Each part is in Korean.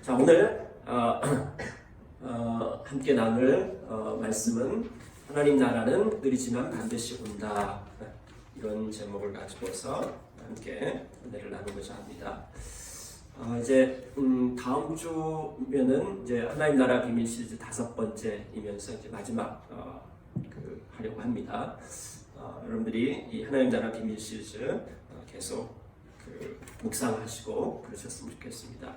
자, 오늘 함께 나눌 말씀은 하나님 나라는 느리지만 반드시 온다. 이런 제목을 가지고서 함께 은혜를 나누고자 합니다. 이제 다음 주면은 이제 하나님 나라 비밀 시리즈 5번째이면서 이제 마지막 하려고 합니다. 여러분들이 이 하나님 나라 비밀 시리즈 계속 묵상하시고 그러셨으면 좋겠습니다.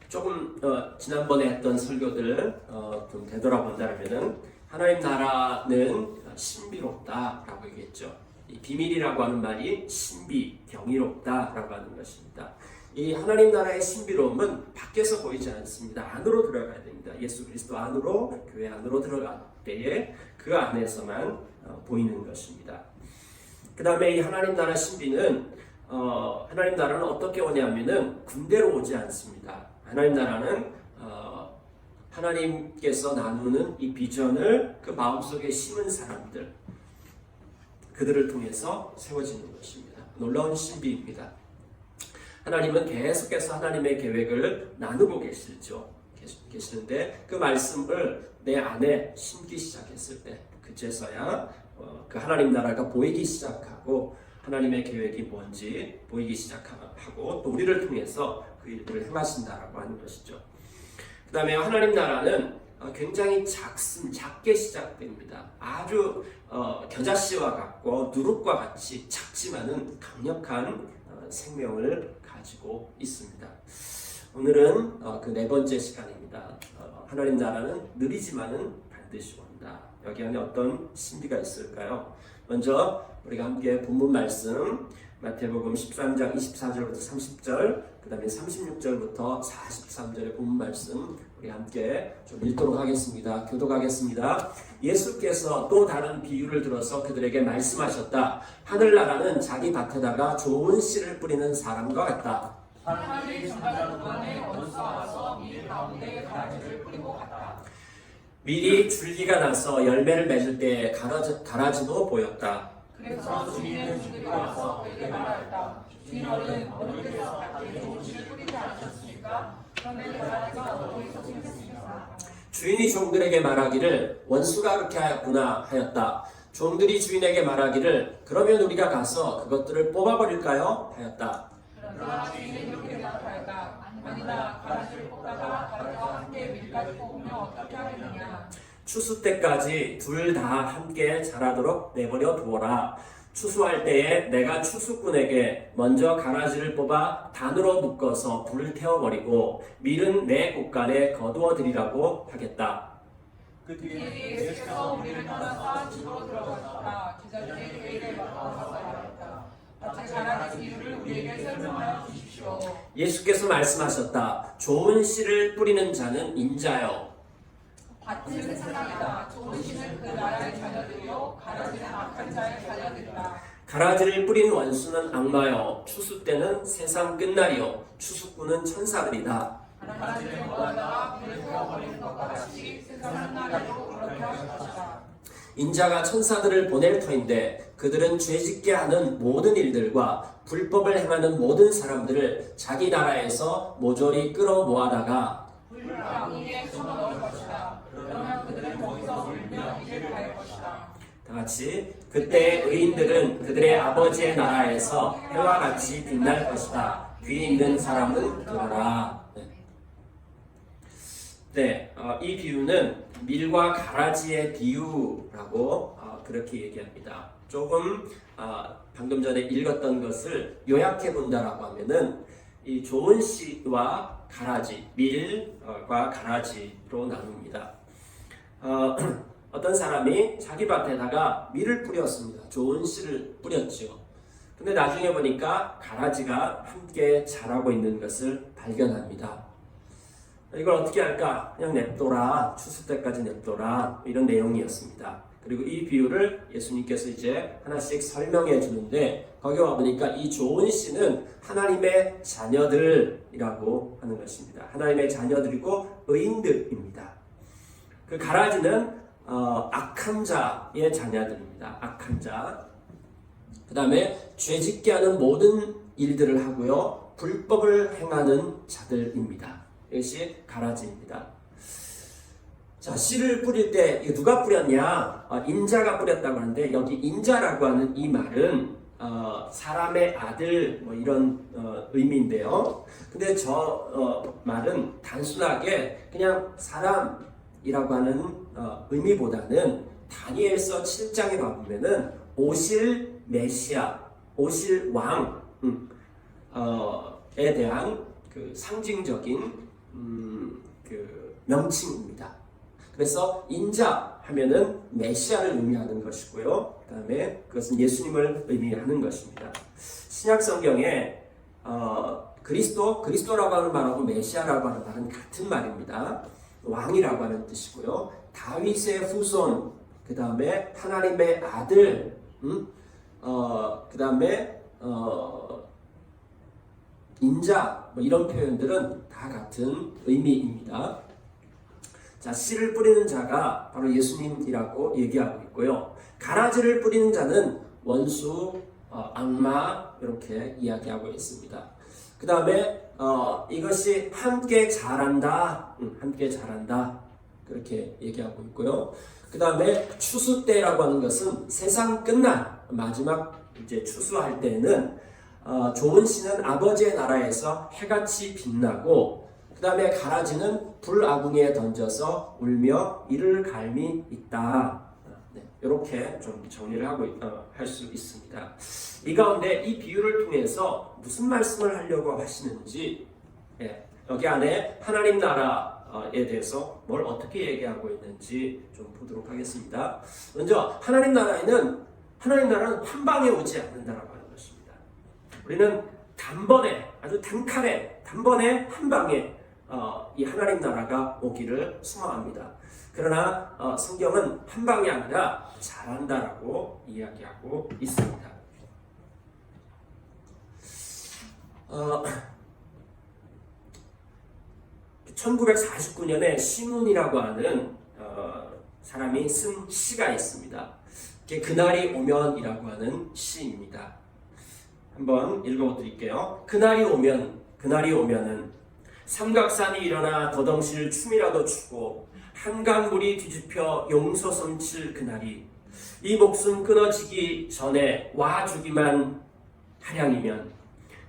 조금 지난번에 했던 설교들 좀 되돌아본다면은 하나님 나라는 신비롭다라고 얘기했죠. 이 비밀이라고 하는 말이 신비, 경이롭다라고 하는 것입니다. 이 하나님 나라의 신비로움은 밖에서 보이지 않습니다. 안으로 들어가야 됩니다. 예수 그리스도 안으로, 교회 안으로 들어갈 때에 그 안에서만 보이는 것입니다. 그 다음에 이 하나님 나라 신비는 하나님 나라는 어떻게 오냐면은 군대로 오지 않습니다. 하나님 나라는 하나님께서 나누는 이 비전을 그 마음속에 심은 사람들, 그들을 통해서 세워지는 것입니다. 놀라운 신비입니다. 하나님은 계속해서 하나님의 계획을 나누고 계시는데 그 말씀을 내 안에 심기 시작했을 때 그제서야 그 하나님 나라가 보이기 시작하고 하나님의 계획이 뭔지 보이기 시작하고 또 우리를 통해서 그 일들을 행하신다라고 하는 것이죠. 그 다음에 하나님 나라는 굉장히 작게 시작됩니다. 아주 겨자씨와 같고 누룩과 같이 작지만은 강력한 생명을 가지고 있습니다. 오늘은 그 4번째 시간입니다. 하나님 나라는 느리지만은 반드시 온다. 여기 안에 어떤 신비가 있을까요? 먼저 우리가 함께 본문 말씀 마태복음 13장 24절부터 30절 그 다음에 36절부터 43절의 본문 말씀 우리 함께 좀 읽도록 하겠습니다. 교독하겠습니다. 예수께서 또 다른 비유를 들어서 그들에게 말씀하셨다. 하늘나라는 자기 밭에다가 좋은 씨를 뿌리는 사람과 같다. 사람이 정자루 안에 원수가 와서 밀 가운데 가라지를 뿌리고 갔다. 밀이 줄기가 나서 열매를 맺을 때 가라지도 보였다. 그래서 주인의 종들이 와서 그에게 말하였다. 주인어른 어른께서 밭에 좋은 씨를 뿌리지 않으셨습니까? 그런데 가라지가 어디서 생겼습니까? 주인이 종들에게 말하기를 원수가 그렇게 하였구나 하였다. 종들이 주인에게 말하기를 그러면 우리가 가서 그것들을 뽑아버릴까요? 하였다. 그러나 주인이 이렇게 대답하였다. 아니다. 가라지를 뽑다가 가라지와 함께 밀까지 뽑으면 어떻게 하겠느냐? 추수 때까지 둘 다 함께 자라도록 내버려 두어라. 추수할 때에 내가 추수꾼에게 먼저 가라지를 뽑아 단으로 묶어서 불을 태워버리고 밀은 내 곳간에 거두어 드리라고 하겠다. 그 뒤에 예수께서 우리를 떠나서 집으로 들어가셨다. 제자들이 그에게 와서 말했다. 밭에 자라는 이유를 우리에게 설명하여 주십시오. 예수께서 말씀하셨다. 좋은 씨를 뿌리는 자는 인자요. 밭은 사람이다. 좋은 씨는 그 나라의 자녀들이요 가라지는 악한 자의 자녀들이다. 가라지를 뿌린 원수는 악마요. 추수 때는 세상 끝날이요. 추수꾼은 천사들이다. 가라지를 모아다가 불에 태워버리는 것과 같이 세상 끝날에도 그렇게 하실 것이다. 인자가 천사들을 보낼 터인데 그들은 죄짓게 하는 모든 일들과 불법을 행하는 모든 사람들을 자기 나라에서 모조리 끌어모아다가 불방울에 숨어넣을 것이다. 그러면 그들은 거기서 울며 이를 갈 것이다. 다 같이 그때 의인들은 그들의 아버지의 나라에서 해와 같이 빛날 것이다. 귀 있는 사람은 들어라. 이 비유는 밀과 가라지의 비유라고 그렇게 얘기합니다. 조금 방금 전에 읽었던 것을 요약해 본다라고 하면은 이 좋은 씨와 가라지, 밀과 가라지로 나눕니다. 어떤 사람이 자기 밭에다가 밀을 뿌렸습니다. 좋은 씨를 뿌렸죠. 근데 나중에 보니까 가라지가 함께 자라고 있는 것을 발견합니다. 이걸 어떻게 할까? 그냥 냅둬라. 추수 때까지 냅둬라. 이런 내용이었습니다. 그리고 이 비유를 예수님께서 이제 하나씩 설명해 주는데 거기 와보니까 이 좋은 씨는 하나님의 자녀들이라고 하는 것입니다. 하나님의 자녀들이고 의인들입니다. 그 가라지는 악한 자의 자녀들입니다. 악한 자. 그 다음에 죄짓게 하는 모든 일들을 하고요. 불법을 행하는 자들입니다. 이것이 가라지입니다. 자, 씨를 뿌릴 때 이거 누가 뿌렸냐? 인자가 뿌렸다고 하는데 여기 인자라고 하는 이 말은 사람의 아들 뭐 이런 의미인데요. 근데 저 말은 단순하게 그냥 사람이라고 하는 의미보다는 다니엘서 7장에 가보면은 오실 메시아, 오실 왕에 대한 그 상징적인 그 명칭입니다. 그래서 인자 하면은 메시아를 의미하는 것이고요. 그 다음에 그것은 예수님을 의미하는 것입니다. 신약 성경에 그리스도라고 하는 말하고 메시아라고 하는 말은 같은 말입니다. 왕이라고 하는 뜻이고요. 다윗의 후손, 그 다음에 하나님의 아들, 그 다음에 인자, 뭐 이런 표현들은 다 같은 의미입니다. 자, 씨를 뿌리는 자가 바로 예수님이라고 얘기하고 있고요. 가라지를 뿌리는 자는 원수, 악마 이렇게 이야기하고 있습니다. 그 다음에 이것이 함께 자란다, 함께 자란다 그렇게 얘기하고 있고요. 그 다음에 추수 때라고 하는 것은 세상 끝날 마지막 이제 추수할 때는 좋은 씨는 아버지의 나라에서 해같이 빛나고 그 다음에 가라지는 불아궁에 던져서 울며 이를 갈미 있다. 네, 이렇게 좀 정리를 하고 할 수 있습니다. 이 가운데 이 비유를 통해서 무슨 말씀을 하려고 하시는지 여기 안에 하나님 나라에 대해서 뭘 어떻게 얘기하고 있는지 좀 보도록 하겠습니다. 먼저 하나님 나라는 한 방에 오지 않는다라고 하는 것입니다. 우리는 단번에 아주 단칼에 단번에 한 방에 이 하나님 나라가 오기를 소망합니다. 그러나 성경은 한 방이 아니라 자란다라고 이야기하고 있습니다. 1949년에 시문이라고 하는 사람이 쓴 시가 있습니다. 그날이 오면이라고 하는 시입니다. 한번 읽어드릴게요. 그날이 오면은 삼각산이 일어나 더덩실 춤이라도 추고 한강물이 뒤집혀 용서섬칠 그날이 이 목숨 끊어지기 전에 와주기만 하량이면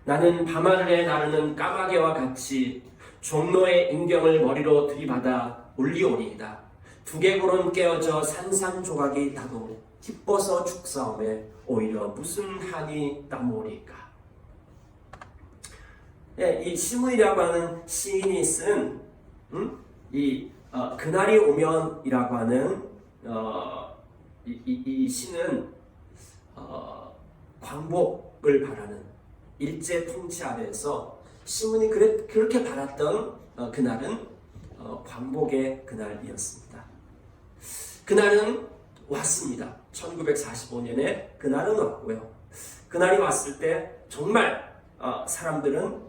나는 밤하늘에 나르는 까마귀와 같이 종로의 인경을 머리로 들이받아 올리오리이다. 두개골은 깨어져 산산조각이 나도 기뻐서 죽사오매 오히려 무슨 한이 나모리까. 이 시문이라고 하는 시인이 쓴 그날이 오면이라고 하는 이 시는 광복을 바라는 일제 통치 아래에서 시문이 그렇게 바랐던 그날은 광복의 그날이었습니다. 그날은 왔습니다. 1945년에 그날은 왔고요. 그날이 왔을 때 정말 사람들은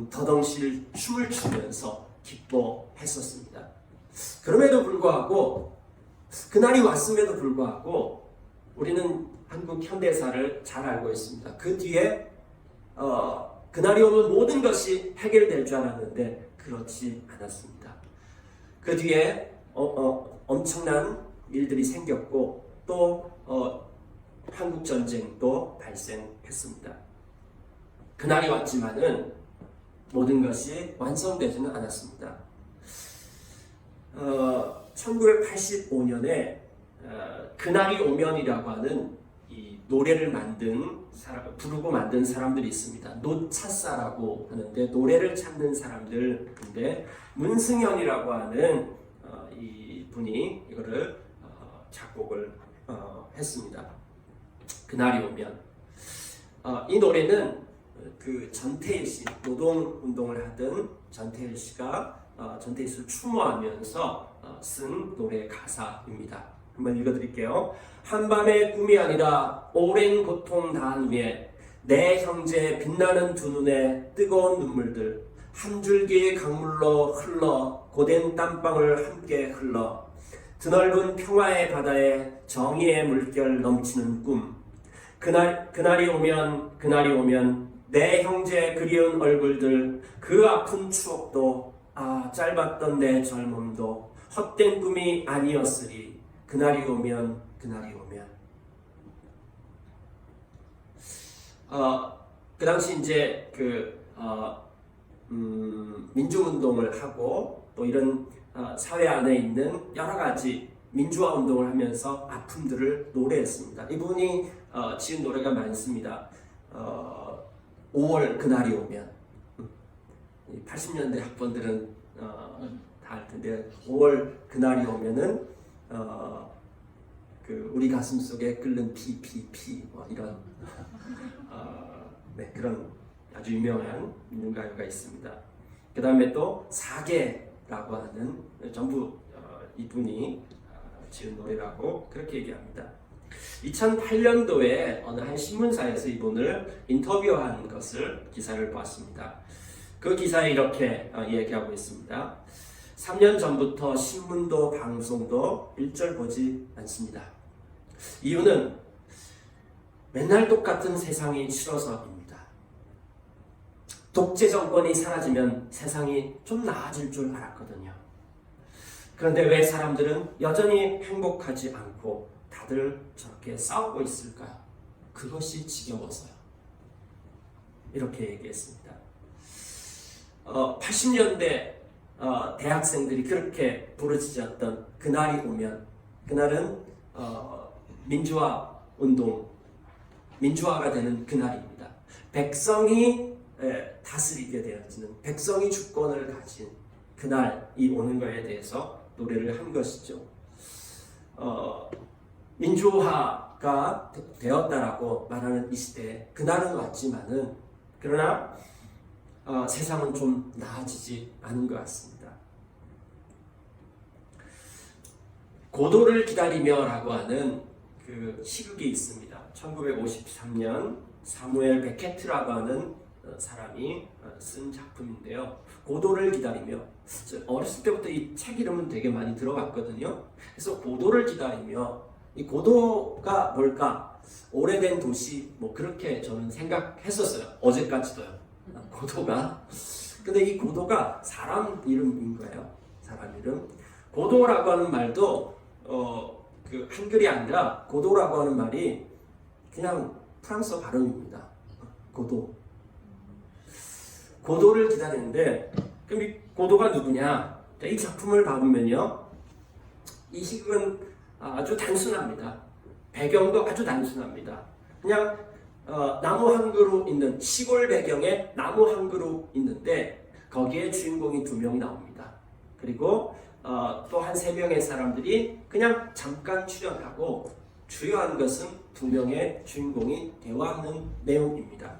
더덩실 춤을 추면서 기뻐했었습니다. 그럼에도 불구하고 그날이 왔음에도 불구하고 우리는 한국 현대사를 잘 알고 있습니다. 그 뒤에 그날이 오면 모든 것이 해결될 줄 알았는데 그렇지 않았습니다. 그 뒤에 엄청난 일들이 생겼고 또 한국전쟁도 발생했습니다. 그날이 왔지만은 모든 것이 완성되지는 않았습니다. 1985년에 그날이 오면이라고 하는 이 노래를 부르고 만든 사람들이 있습니다. 노차사라고 하는데 노래를 찾는 사람들인데 문승현이라고 하는 이 분이 이거를 작곡을 했습니다. 그날이 오면 이 노래는 그 전태일 씨 노동운동을 하던 전태일 씨가 전태일 씨를 추모하면서 쓴 노래 가사입니다. 한번 읽어드릴게요. 한밤의 꿈이 아니라 오랜 고통 다한 후에 내 형제 빛나는 두 눈에 뜨거운 눈물들 한 줄기의 강물로 흘러 고된 땀방울 함께 흘러 드넓은 평화의 바다에 정의의 물결 넘치는 꿈 그날이 오면 내 형제 그리운 얼굴들, 그 아픈 추억도, 짧았던 내 젊음도 헛된 꿈이 아니었으리. 그날이 오면, 그날이 오면. 그 당시 이제 민주운동을 하고 또 이런 사회 안에 있는 여러 가지 민주화 운동을 하면서 아픔들을 노래했습니다. 이분이 지은 노래가 많습니다. 5월 그날이 오면. 80년대 학번들은 다 알 텐데 5월 그날이 오면은 우리 가슴 속에 끓는 피 뭐 이런 네, 그런 아주 유명한 민중가요가 있습니다. 그 다음에 또 사계라고 하는 전부 이분이 지은 노래라고 그렇게 얘기합니다. 2008년도에 어느 한 신문사에서 이분을 인터뷰한 것을 기사를 보았습니다. 그 기사에 이렇게 얘기하고 있습니다. 3년 전부터 신문도 방송도 일절 보지 않습니다. 이유는 맨날 똑같은 세상이 싫어서입니다. 독재 정권이 사라지면 세상이 좀 나아질 줄 알았거든요. 그런데 왜 사람들은 여전히 행복하지 않고 다들 저렇게 싸우고 있을까요? 그것이 지겨워서요. 이렇게 얘기했습니다. 80년대 대학생들이 그렇게 부르짖었던 그날이 오면, 그날은 민주화 운동, 민주화가 되는 그날입니다. 백성이 다스리게 되어지는, 백성이 주권을 가진 그날이 오는 것에 대해서 노래를 한 것이죠. 민주화가 되었다라고 말하는 이 시대에 그날은 왔지만은, 그러나 세상은 좀 나아지지 않은 것 같습니다. 고도를 기다리며라고 하는 그 시극이 있습니다. 1953년 사무엘 베케트라고 하는 사람이 쓴 작품인데요. 고도를 기다리며, 어렸을 때부터 이 책 이름은 되게 많이 들어봤거든요. 그래서 고도를 기다리며, 이 고도가 뭘까? 오래된 도시, 뭐 그렇게 저는 생각했었어요. 어제까지도요. 고도가. 근데 이 고도가 사람 이름인 거예요. 사람 이름. 고도라고 하는 말도 그 한글이 아니라 고도라고 하는 말이 그냥 프랑스어 발음입니다. 고도. 고도를 기다리는데, 그럼 이 고도가 누구냐? 이 작품을 봐보면요, 이 시극은 아주 단순합니다. 배경도 아주 단순합니다. 그냥 나무 한 그루 있는 시골 배경에 나무 한 그루 있는데 거기에 주인공이 2명 나옵니다. 그리고 또 한 3명의 사람들이 그냥 잠깐 출연하고 주요한 것은 2명의 주인공이 대화하는 내용입니다.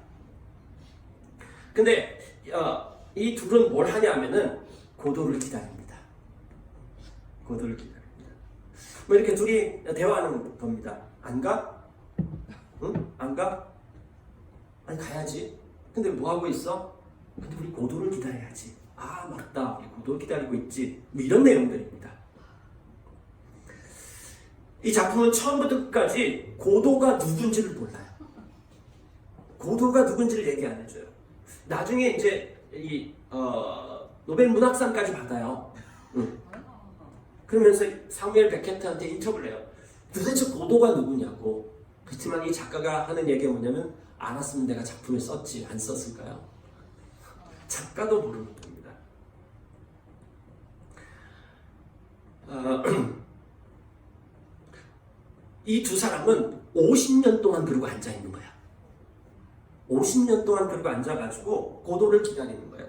근데 이 둘은 뭘 하냐면은 고도를 기다립니다. 고도를 기다립니다. 뭐 이렇게 둘이 대화하는 겁니다. 안 가? 응? 안 가? 아니 가야지. 근데 뭐 하고 있어? 근데 우리 고도를 기다려야지. 맞다. 우리 고도를 기다리고 있지. 뭐 이런 내용들입니다. 이 작품은 처음부터 끝까지 고도가 누군지를 몰라요. 고도가 누군지를 얘기 안 해줘요. 나중에 이제 이 노벨 문학상까지 받아요. 그러면서 사무엘 베케트한테 인터뷰를 해요. 도대체 고도가 누구냐고. 그렇지만 이 작가가 하는 얘기가 뭐냐면, 알았으면 내가 작품을 썼지 안 썼을까요? 작가도 모르는 겁니다. 이 두 사람은 50년 동안 그러고 앉아 있는 거야. 50년 동안 그러고 앉아가지고 고도를 기다리는 거예요.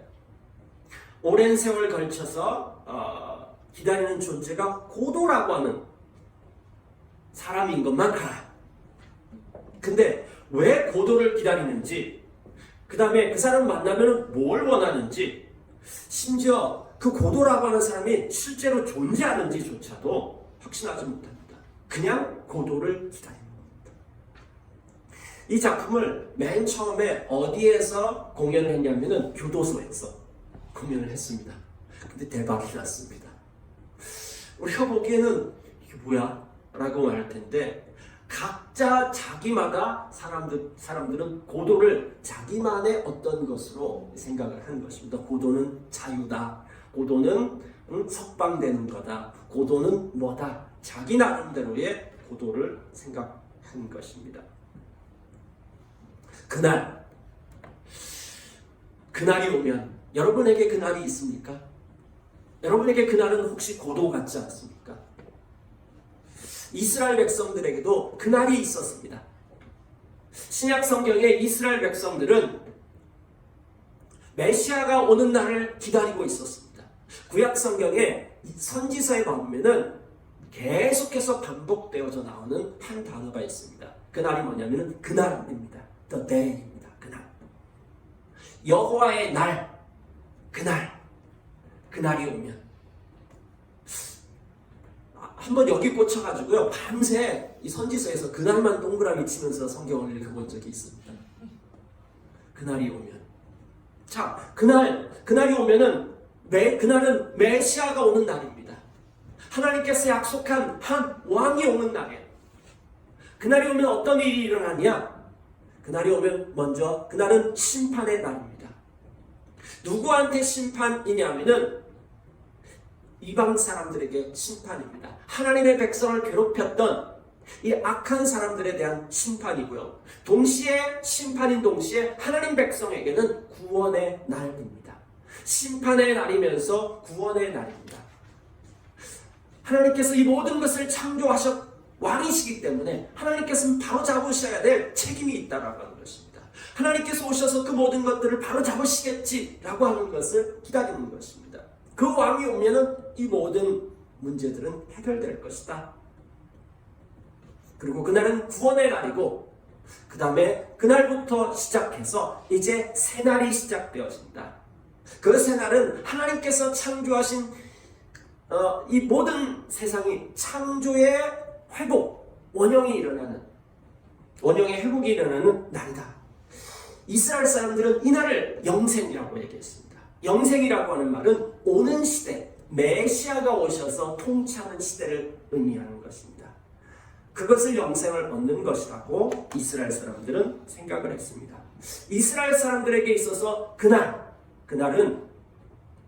오랜 세월 걸쳐서 기다리는 존재가 고도라고 하는 사람인 것만 알아. 근데 왜 고도를 기다리는지, 그 다음에 그 사람 만나면 뭘 원하는지, 심지어 그 고도라고 하는 사람이 실제로 존재하는지조차도 확신하지 못합니다. 그냥 고도를 기다리는 겁니다. 이 작품을 맨 처음에 어디에서 공연을 했냐면은 교도소에서 공연을 했습니다. 근데 대박이 났습니다. 우리가 보기에는 이게 뭐야? 라고 말할 텐데, 각자 자기마다 사람들은 고도를 자기만의 어떤 것으로 생각을 하는 것입니다. 고도는 자유다. 고도는 석방되는 거다. 고도는 뭐다. 자기 나름대로의 고도를 생각하는 것입니다. 그날이 오면 여러분에게 그날이 있습니까? 여러분에게 그날은 혹시 고도 같지 않습니까? 이스라엘 백성들에게도 그날이 있었습니다. 신약 성경의 이스라엘 백성들은 메시아가 오는 날을 기다리고 있었습니다. 구약 성경의 선지서에 보면은 계속해서 반복되어져 나오는 한 단어가 있습니다. 그날이 뭐냐면은 그날입니다. The day입니다. 그날. 여호와의 날, 그날이 오면 한번 여기 꽂혀가지고요 밤새 이 선지서에서 그날만 동그라미 치면서 성경을 읽어본 적이 있습니다. 그날이 오면, 자 그날이 오면은 그날은 메시아가 오는 날입니다. 하나님께서 약속한 한 왕이 오는 날이에요. 그날이 오면 어떤 일이 일어나냐? 그날이 오면 먼저 그날은 심판의 날입니다. 누구한테 심판이냐면은 이방 사람들에게 심판입니다. 하나님의 백성을 괴롭혔던 이 악한 사람들에 대한 심판이고요. 동시에 심판인 동시에 하나님 백성에게는 구원의 날입니다. 심판의 날이면서 구원의 날입니다. 하나님께서 이 모든 것을 창조하셨 왕이시기 때문에 하나님께서는 바로 잡으셔야 될 책임이 있다라고 하는 것입니다. 하나님께서 오셔서 그 모든 것들을 바로 잡으시겠지라고 하는 것을 기다리는 것입니다. 그 왕이 오면은 이 모든 문제들은 해결될 것이다. 그리고 그날은 구원의 날이고 그 다음에 그날부터 시작해서 이제 새날이 시작되어진다. 그 새날은 하나님께서 창조하신 이 모든 세상이 창조의 회복, 원형의 회복이 일어나는 날이다. 이스라엘 사람들은 이 날을 영생이라고 얘기했습니다. 영생이라고 하는 말은 오는 시대, 메시아가 오셔서 통치하는 시대를 의미하는 것입니다. 그것을 영생을 얻는 것이라고 이스라엘 사람들은 생각을 했습니다. 이스라엘 사람들에게 있어서 그날은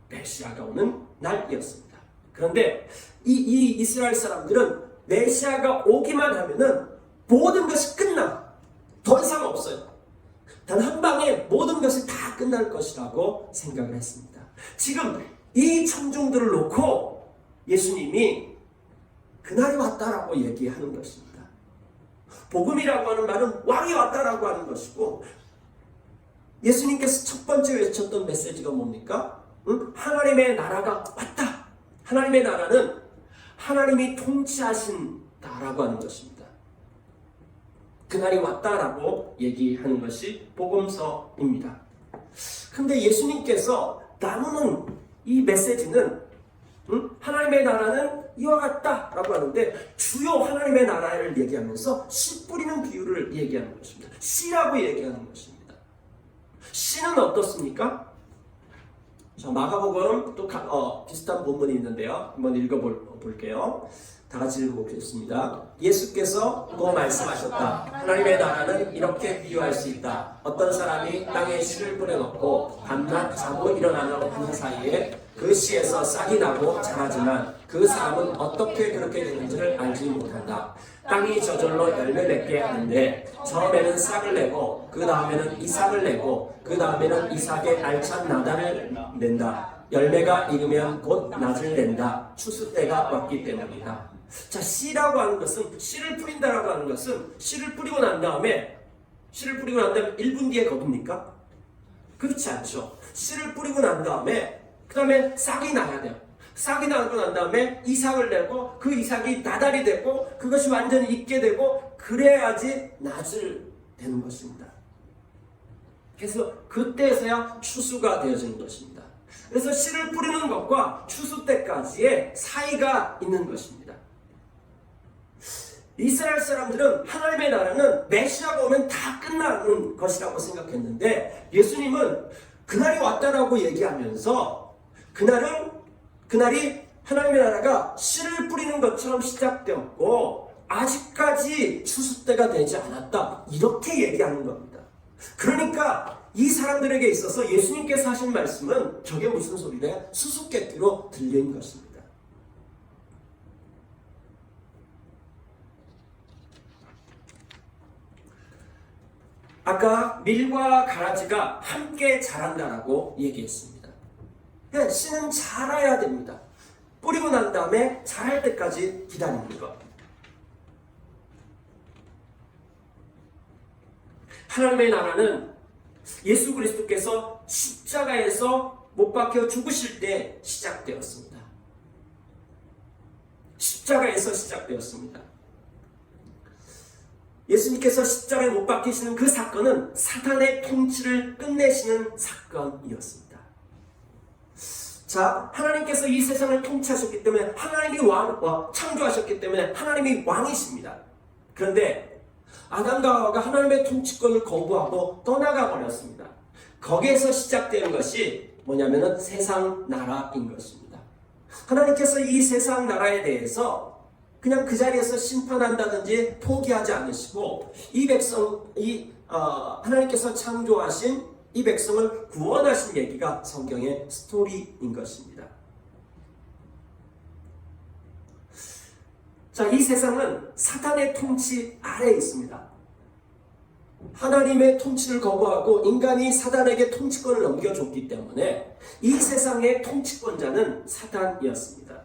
메시아가 오는 날이었습니다. 그런데 이 이스라엘 사람들은 메시아가 오기만 하면은 모든 것이 끝나. 더 이상 없어요. 단 한 방에 모든 것이 다 끝날 것이라고 생각을 했습니다. 지금 이 청중들을 놓고 예수님이 그날이 왔다라고 얘기하는 것입니다. 복음이라고 하는 말은 왕이 왔다라고 하는 것이고, 예수님께서 첫 번째 외쳤던 메시지가 뭡니까? 하나님의 나라가 왔다. 하나님의 나라는 하나님이 통치하신다라고 하는 것입니다. 그날이 왔다라고 얘기하는 것이 복음서입니다. 그런데 예수님께서 나누는 이 메시지는 하나님의 나라는 이와 같다라고 하는데, 주요 하나님의 나라를 얘기하면서 씨 뿌리는 비유를 얘기하는 것입니다. 씨라고 얘기하는 것입니다. 씨는 어떻습니까? 자, 마가복음 또 비슷한 본문이 있는데요. 한번 읽어볼게요. 다 같이 읽어보겠습니다. 예수께서 또 말씀하셨다. 하나님의 나라는 이렇게 비유할 수 있다. 어떤 사람이 땅에 씨를 뿌려놓고 밤낮 자고 일어나는 그 사이에 그 씨에서 싹이 나고 자라지만 그 사람은 어떻게 그렇게 되는지를 알지 못한다. 땅이 저절로 열매 맺게 하는데 처음에는 싹을 내고 그 다음에는 이삭을 내고 그 다음에는 이삭의 알찬 나달을 낸다. 열매가 익으면 곧 낫을 낸다. 추수 때가 왔기 때문이다. 자, 씨라고 하는 것은, 씨를 뿌린다라고 하는 것은 씨를 뿌리고 난 다음에 1분 뒤에 거둡니까? 그렇지 않죠. 씨를 뿌리고 난 다음에 그 다음에 싹이 나야 돼요. 싹이 나고 난 다음에 이삭을 내고 그 이삭이 나달이 되고 그것이 완전히 익게 되고 그래야지 낫을 되는 것입니다. 그래서 그때서야 추수가 되어지는 것입니다. 그래서 씨를 뿌리는 것과 추수 때까지의 사이가 있는 것입니다. 이스라엘 사람들은 하나님의 나라는 메시아가 오면 다 끝나는 것이라고 생각했는데, 예수님은 그날이 왔다라고 얘기하면서 그날이 하나님의 나라가 씨를 뿌리는 것처럼 시작되었고, 아직까지 추수 때가 되지 않았다. 이렇게 얘기하는 겁니다. 그러니까 이 사람들에게 있어서 예수님께서 하신 말씀은 저게 무슨 소리래? 수수께끼로 들린 것입니다. 아까 밀과 가라지가 함께 자란다라고 얘기했습니다. 씨는 자라야 됩니다. 뿌리고 난 다음에 자랄 때까지 기다리는 것. 하나님의 나라는 예수 그리스도께서 십자가에서 못 박혀 죽으실 때 시작되었습니다. 십자가에서 시작되었습니다. 예수님께서 십자가에 못 박히시는 그 사건은 사탄의 통치를 끝내시는 사건이었습니다. 자, 하나님께서 이 세상을 통치하셨기 때문에 하나님이 창조하셨기 때문에 하나님이 왕이십니다. 그런데 아담과 하와가 하나님의 통치권을 거부하고 떠나가 버렸습니다. 거기에서 시작되는 것이 뭐냐면은 세상 나라인 것입니다. 하나님께서 이 세상 나라에 대해서 그냥 그 자리에서 심판한다든지 포기하지 않으시고 하나님께서 창조하신 이 백성을 구원하신 얘기가 성경의 스토리인 것입니다. 자, 이 세상은 사탄의 통치 아래에 있습니다. 하나님의 통치를 거부하고 인간이 사탄에게 통치권을 넘겨줬기 때문에 이 세상의 통치권자는 사탄이었습니다.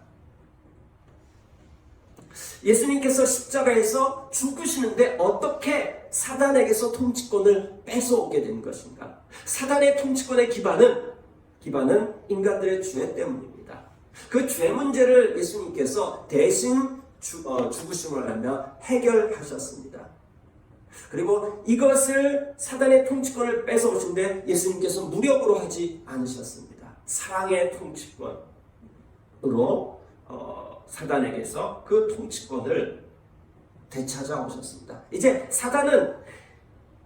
예수님께서 십자가에서 죽으시는데 어떻게 사단에게서 통치권을 뺏어오게 된 것인가? 사단의 통치권의 기반은 인간들의 죄 때문입니다. 그 죄 문제를 예수님께서 대신 죽으심을 하며 해결하셨습니다. 그리고 이것을 사단의 통치권을 뺏어오신데 예수님께서 무력으로 하지 않으셨습니다. 사랑의 통치권으로 사단에게서 그 통치권을 되찾아오셨습니다. 이제 사단은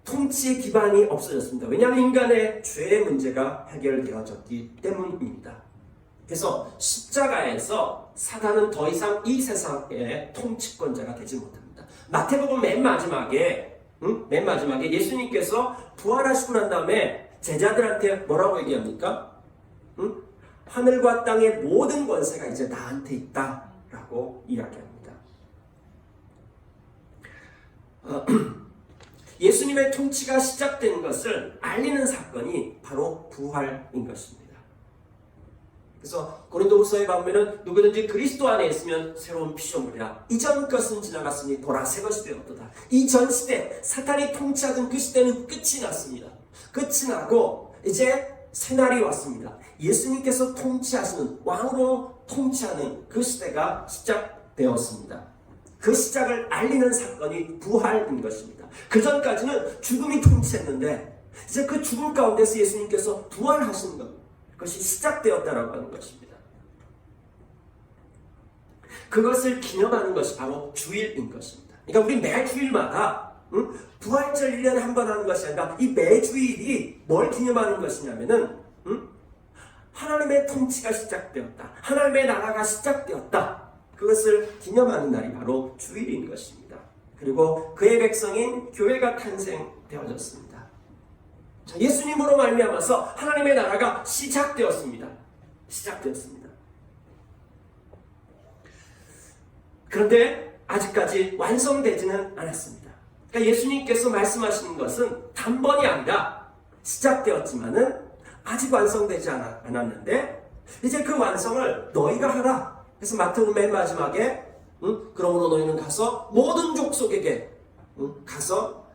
통치의 기반이 없어졌습니다. 왜냐하면 인간의 죄의 문제가 해결되어졌기 때문입니다. 그래서 십자가에서 사단은 더 이상 이 세상의 통치권자가 되지 못합니다. 마태복음 맨 마지막에 예수님께서 부활하시고 난 다음에 제자들한테 뭐라고 얘기합니까? 하늘과 땅의 모든 권세가 이제 나한테 있다라고 이야기합니다. 예수님의 통치가 시작된 것을 알리는 사건이 바로 부활인 것입니다. 그래서 고린도후서에 보면은 누구든지 그리스도 안에 있으면 새로운 피조물이라 이전 것은 지나갔으니 보라 새 것이 되었도다. 이전 시대 사탄이 통치하던 그 시대는 끝이 났습니다. 끝이 나고 이제 새날이 왔습니다. 예수님께서 통치하시는 왕으로 통치하는 그 시대가 시작되었습니다. 그 시작을 알리는 사건이 부활인 것입니다. 그 전까지는 죽음이 통치했는데 이제 그 죽음 가운데서 예수님께서 부활하신 것, 그것이 시작되었다라고 하는 것입니다. 그것을 기념하는 것이 바로 주일인 것입니다. 그러니까 우리 매 주일마다 부활절 1년에 한 번 하는 것이 아니라 이 매주일이 뭘 기념하는 것이냐면은 하나님의 통치가 시작되었다. 하나님의 나라가 시작되었다. 그것을 기념하는 날이 바로 주일인 것입니다. 그리고 그의 백성인 교회가 탄생되어졌습니다. 자, 예수님으로 말미암아서 하나님의 나라가 시작되었습니다. 그런데 아직까지 완성되지는 않았습니다. 그러니까 예수님께서 말씀하시는 것은 단번이 아니라 시작되었지만은 아직 완성되지 않았는데 이제 그 완성을 너희가 하라. 그래서 마태복음 맨 마지막에 그러므로 너희는 가서 모든 족속에게 가서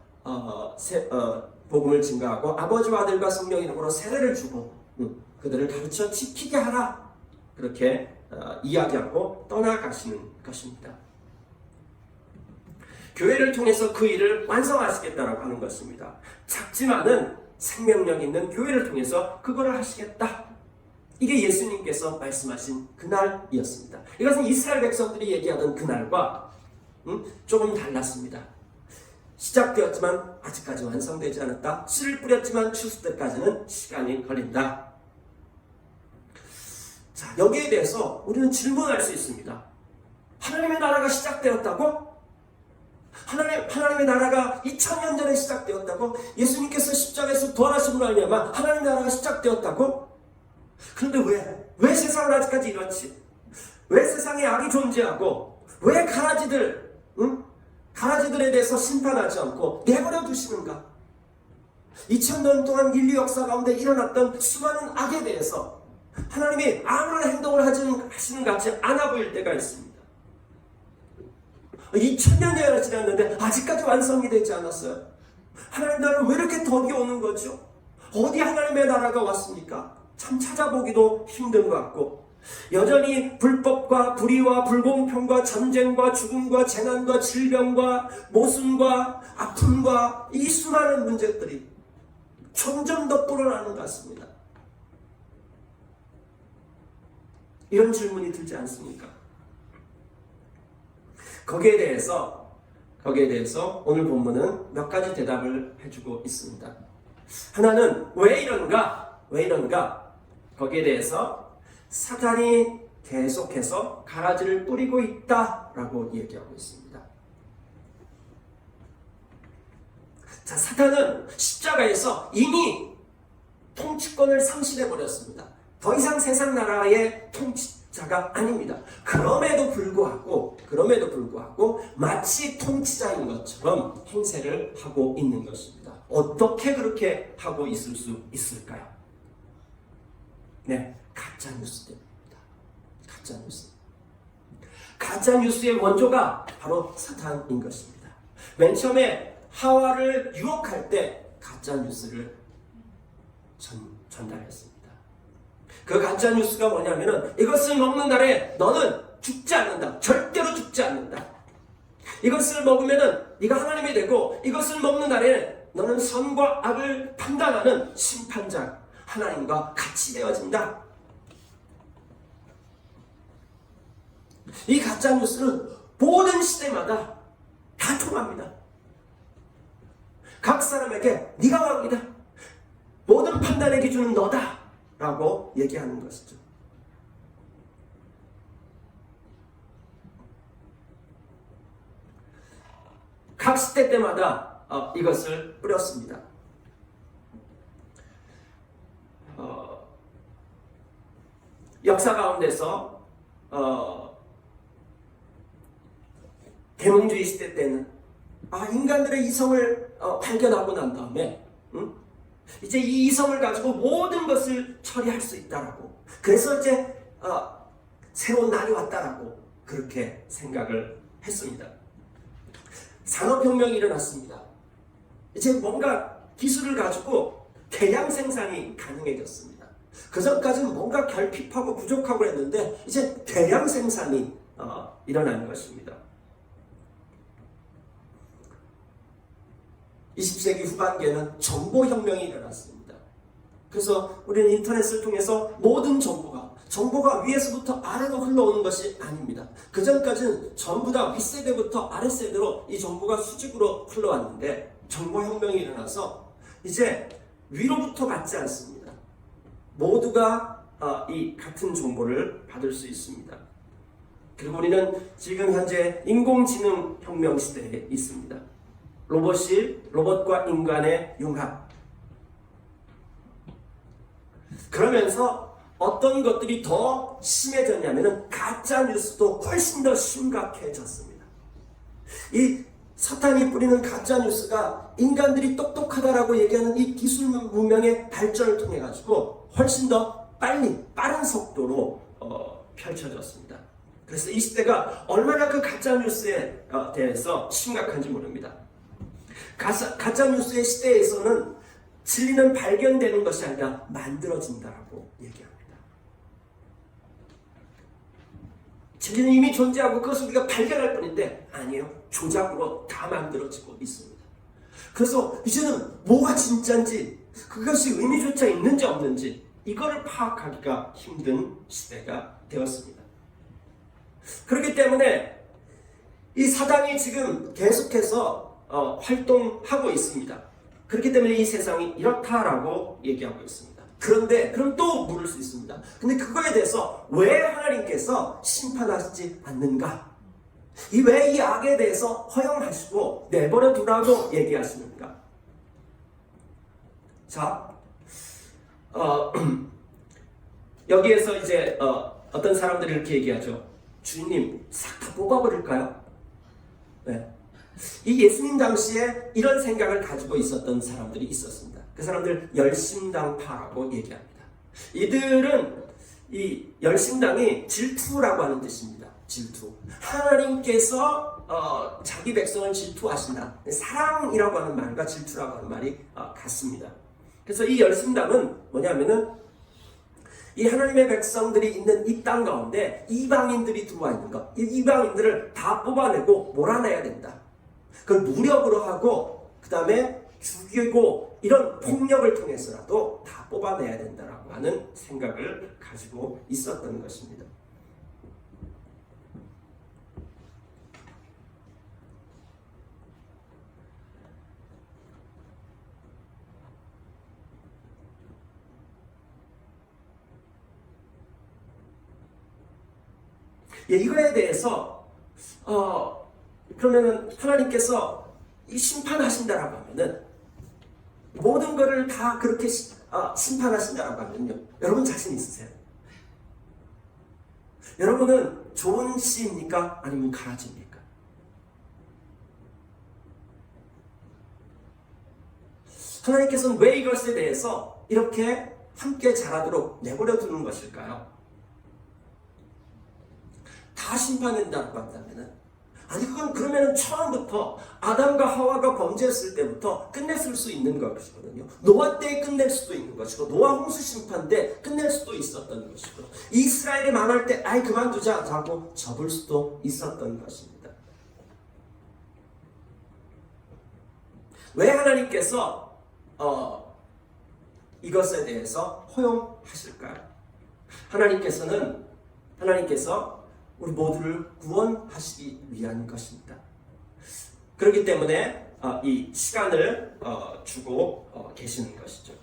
복음을 증거하고 아버지와 아들과 성령 이름으로 세례를 주고 그들을 가르쳐 지키게 하라. 그렇게 이야기하고 떠나가시는 것입니다. 교회를 통해서 그 일을 완성하시겠다라고 하는 것입니다. 작지만은 생명력 있는 교회를 통해서 그거를 하시겠다. 이게 예수님께서 말씀하신 그날이었습니다. 이것은 이스라엘 백성들이 얘기하던 그날과 조금 달랐습니다. 시작되었지만 아직까지 완성되지 않았다. 씨를 뿌렸지만 추수 때까지는 시간이 걸린다. 자, 여기에 대해서 우리는 질문할 수 있습니다. 하나님의 나라가 시작되었다고? 하나님의 나라가 2000년 전에 시작되었다고? 예수님께서 십자가에서 부활하심으로 말미암아 하나님의 나라가 시작되었다고? 그런데 왜 세상은 아직까지 이렇지? 왜 세상에 악이 존재하고 왜 가라지들에 대해서 심판하지 않고 내버려 두시는가? 2000년 동안 인류 역사 가운데 일어났던 수많은 악에 대해서 하나님이 아무런 행동을 하시는 것 같이 않아 보일 때가 있습니다. 2000년이 지났는데 아직까지 완성이 되지 않았어요. 하나님 나라는 왜 이렇게 덕이 오는 거죠? 어디 하나님의 나라가 왔습니까? 참 찾아보기도 힘든 것 같고, 여전히 불법과 불의와 불공평과 전쟁과 죽음과 재난과 질병과 모순과 아픔과 이 수많은 문제들이 점점 더 불어나는 것 같습니다. 이런 질문이 들지 않습니까? 거기에 대해서 오늘 본문은 몇 가지 대답을 해주고 있습니다. 하나는 왜 이런가? 거기에 대해서 사탄이 계속해서 가라지를 뿌리고 있다라고 얘기하고 있습니다. 자, 사탄은 십자가에서 이미 통치권을 상실해버렸습니다. 더 이상 세상 나라의 통치자가 아닙니다. 그럼에도 불구하고 마치 통치자인 것처럼 행세를 하고 있는 것입니다. 어떻게 그렇게 하고 있을 수 있을까요? 네, 가짜뉴스 때문입니다. 가짜뉴스의 원조가 바로 사탄인 것입니다. 맨 처음에 하와를 유혹할 때 가짜뉴스를 전달했습니다. 그 가짜뉴스가 뭐냐면은 이것을 먹는 날에 너는 죽지 않는다. 절대로 죽지 않는다. 이것을 먹으면은 네가 하나님이 되고 이것을 먹는 날에 너는 선과 악을 판단하는 심판자 하나님과 같이 되어진다. 이 가짜뉴스는 모든 시대마다 다 통합니다. 각 사람에게 네가 왕이다. 모든 판단의 기준은 너다. 라고 얘기하는 것이죠. 각 시대 때마다 이것을 뿌렸습니다. 역사 가운데서 계몽주의 시대 때는 인간들의 이성을 발견하고 난 다음에 이제 이 이성을 가지고 모든 것을 처리할 수 있다라고, 그래서 이제 새로운 날이 왔다라고 그렇게 생각을 했습니다. 산업혁명이 일어났습니다. 이제 뭔가 기술을 가지고 대량 생산이 가능해졌습니다. 그전까지는 뭔가 결핍하고 부족하고 했는데 이제 대량 생산이 일어나는 것입니다. 20세기 후반기에는 정보혁명이 일어났습니다. 그래서 우리는 인터넷을 통해서 모든 정보가 위에서부터 아래로 흘러오는 것이 아닙니다. 그전까지는 전부 다 윗세대부터 아랫세대로 이 정보가 수직으로 흘러왔는데 정보혁명이 일어나서 이제 위로부터 받지 않습니다. 모두가 이 같은 정보를 받을 수 있습니다. 그리고 우리는 지금 현재 인공지능 혁명 시대에 있습니다. 로봇과 인간의 융합. 그러면서 어떤 것들이 더 심해졌냐면은 가짜 뉴스도 훨씬 더 심각해졌습니다. 이 사탄이 뿌리는 가짜 뉴스가 인간들이 똑똑하다라고 얘기하는 이 기술 문명의 발전을 통해 가지고 훨씬 더 빠른 속도로 펼쳐졌습니다. 그래서 이 시대가 얼마나 그 가짜 뉴스에 대해서 심각한지 모릅니다. 가짜뉴스의 시대에서는 진리는 발견되는 것이 아니라 만들어진다라고 얘기합니다. 진리는 이미 존재하고 그것을 우리가 발견할 뿐인데 아니에요. 조작으로 다 만들어지고 있습니다. 그래서 이제는 뭐가 진짜인지, 그것이 의미조차 있는지 없는지 이거를 파악하기가 힘든 시대가 되었습니다. 그렇기 때문에 이 사단이 지금 계속해서 활동하고 있습니다. 그렇기 때문에 이 세상이 이렇다라고 얘기하고 있습니다. 그런데 그럼 또 물을 수 있습니다. 근데 그거에 대해서 왜 하나님께서 심판하시지 않는가? 왜 이 악에 대해서 허용하시고 내버려 두라고 얘기하시는가? 자, 여기에서 이제 어떤 사람들이 이렇게 얘기하죠. 주님, 싹 다 뽑아버릴까요? 네. 이 예수님 당시에 이런 생각을 가지고 있었던 사람들이 있었습니다. 그 사람들 열심당파라고 얘기합니다. 이들은 이 열심당이 질투라고 하는 뜻입니다. 질투. 하나님께서 자기 백성을 질투하신다. 사랑이라고 하는 말과 질투라고 하는 말이 같습니다. 그래서 이 열심당은 뭐냐면은 이 하나님의 백성들이 있는 이 땅 가운데 이방인들이 들어와 있는 것, 이 이방인들을 다 뽑아내고 몰아내야 된다. 그걸 무력으로 하고 그 다음에 죽이고 이런 폭력을 통해서라도 다 뽑아내야 된다라고 하는 생각을 가지고 있었던 것입니다. 이거에 대해서 그러면은 하나님께서 이 심판하신다라고 하면은 모든 것을 다 그렇게 심판하신다라고 하면요, 여러분 자신 있으세요? 여러분은 좋은 씨입니까? 아니면 가라지입니까? 하나님께서는 왜 이것에 대해서 이렇게 함께 자라도록 내버려 두는 것일까요? 다 심판된다고 한다면은, 아니 그건 그러면은 처음부터 아담과 하와가 범죄했을 때부터 끝냈을 수 있는 것이거든요. 노아 때 끝낼 수도 있는 것이고, 노아 홍수 심판 때 끝낼 수도 있었던 것이고, 이스라엘이 망할 때 아이 그만두자 하고 접을 수도 있었던 것입니다. 왜 하나님께서 이것에 대해서 허용하실까요? 하나님께서 우리 모두를 구원하시기 위한 것입니다. 그렇기 때문에 이 시간을 주고 계시는 것이죠.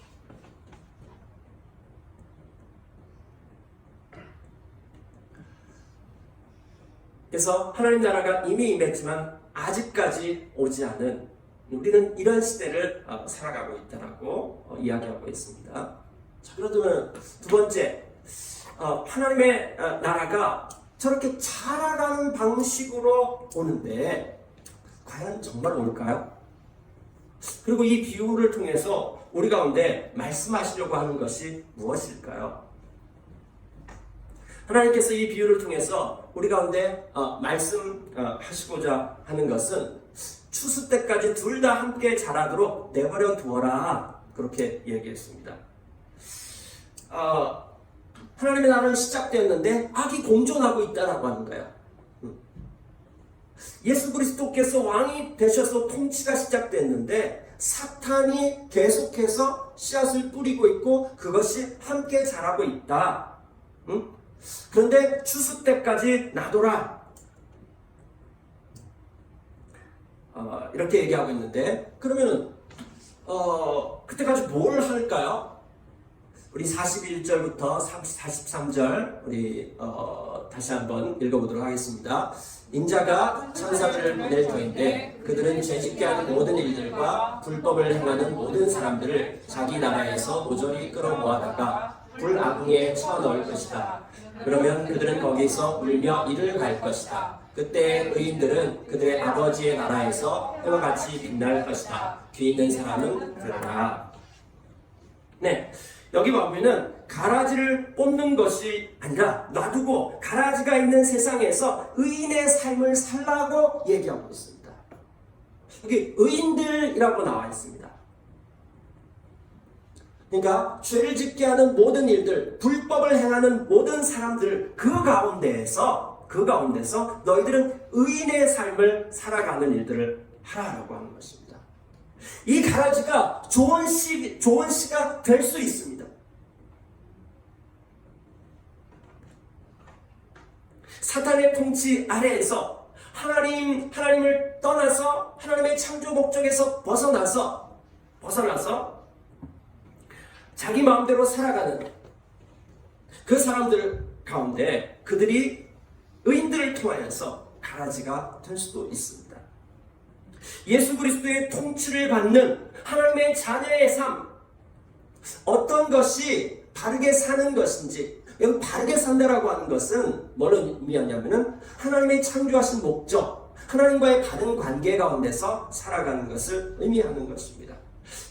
그래서 하나님 나라가 이미 임했지만 아직까지 오지 않은, 우리는 이런 시대를 살아가고 있다라고 이야기하고 있습니다. 자, 그렇다면 두 번째, 하나님의 나라가 저렇게 자라가는 방식으로 오는데 과연 정말 올까요? 그리고 이 비유를 통해서 우리 가운데 말씀하시려고 하는 것이 무엇일까요? 하나님께서 이 비유를 통해서 우리 가운데 말씀하시고자 하는 것은 추수 때까지 둘 다 함께 자라도록 내버려 두어라, 그렇게 얘기했습니다. 하나님의 나라는 시작되었는데 악이 공존하고 있다라고 하는 거예요. 예수 그리스도께서 왕이 되셔서 통치가 시작됐는데 사탄이 계속해서 씨앗을 뿌리고 있고 그것이 함께 자라고 있다. 그런데 추수 때까지 놔둬라, 이렇게 얘기하고 있는데, 그러면은 그때까지 뭘 할까요? 우리 41절부터 43절 우리 다시 한번 읽어보도록 하겠습니다. 인자가 천사들을 보낼 터인데 그들은 죄짓게 하는 모든 일들과 불법을 행하는 모든 사람들을 자기 나라에서 모조리 끌어모아다가 불아궁에 쳐넣을 것이다. 그러면 그들은 거기서 울며 이를 갈 것이다. 그때 의인들은 그들의 아버지의 나라에서 해와 같이 빛날 것이다. 귀 있는 사람은 들으라. 네, 여기 보면은 가라지를 뽑는 것이 아니라 놔두고 가라지가 있는 세상에서 의인의 삶을 살라고 얘기하고 있습니다. 여기 의인들이라고 나와 있습니다. 그러니까 죄를 짓게 하는 모든 일들, 불법을 행하는 모든 사람들, 그 가운데서 너희들은 의인의 삶을 살아가는 일들을 하라라고 하는 것입니다. 이 가라지가 좋은 씨가 될 수 있습니다. 사탄의 통치 아래에서 하나님을 떠나서 하나님의 창조 목적에서 벗어나서 자기 마음대로 살아가는 그 사람들 가운데 그들이 의인들을 통하여서 가라지가 될 수도 있습니다. 예수 그리스도의 통치를 받는 하나님의 자녀의 삶, 어떤 것이 바르게 사는 것인지, 여기 바르게 산다라고 하는 것은 뭘 의미하냐면은 하나님의 창조하신 목적, 하나님과의 바른 관계 가운데서 살아가는 것을 의미하는 것입니다.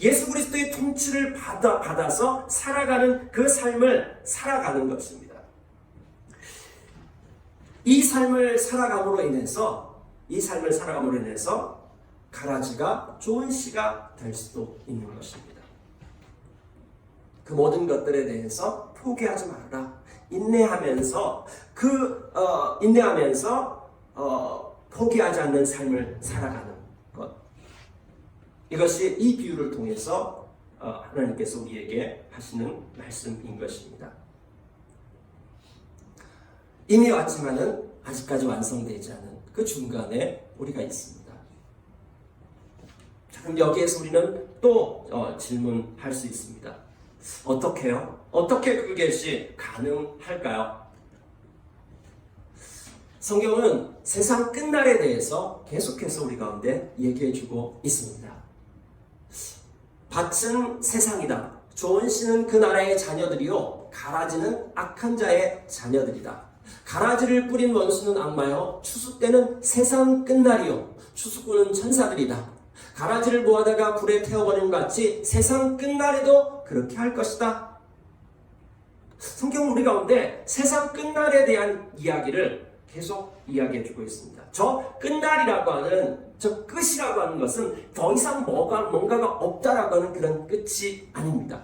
예수 그리스도의 통치를 받아서 살아가는 그 삶을 살아가는 것입니다. 이 삶을 살아감으로 인해서 가라지가 좋은 씨가 될 수도 있는 것입니다. 그 모든 것들에 대해서 포기하지 말아라. 인내하면서 포기하지 않는 삶을 살아가는 것. 이것이 이 비유를 통해서 하나님께서 우리에게 하시는 말씀인 것입니다. 이미 왔지만은 아직까지 완성되지 않은 그 중간에 우리가 있습니다. 자, 그럼 여기에서 우리는 또 질문할 수 있습니다. 어떻게요? 어떻게 그것이 가능할까요? 성경은 세상 끝날에 대해서 계속해서 우리 가운데 얘기해주고 있습니다. 밭은 세상이다. 좋은 씨는 그 나라의 자녀들이요, 가라지는 악한 자의 자녀들이다. 가라지를 뿌린 원수는 악마요, 추수 때는 세상 끝날이요, 추수꾼은 천사들이다. 가라지를 모아다가 불에 태워버리는 것 같이 세상 끝날에도 그렇게 할 것이다. 성경은 우리 가운데 세상 끝날에 대한 이야기를 계속 이야기해주고 있습니다. 저 끝날이라고 하는, 저 끝이라고 하는 것은 더 이상 뭔가가 없다라고 하는 그런 끝이 아닙니다.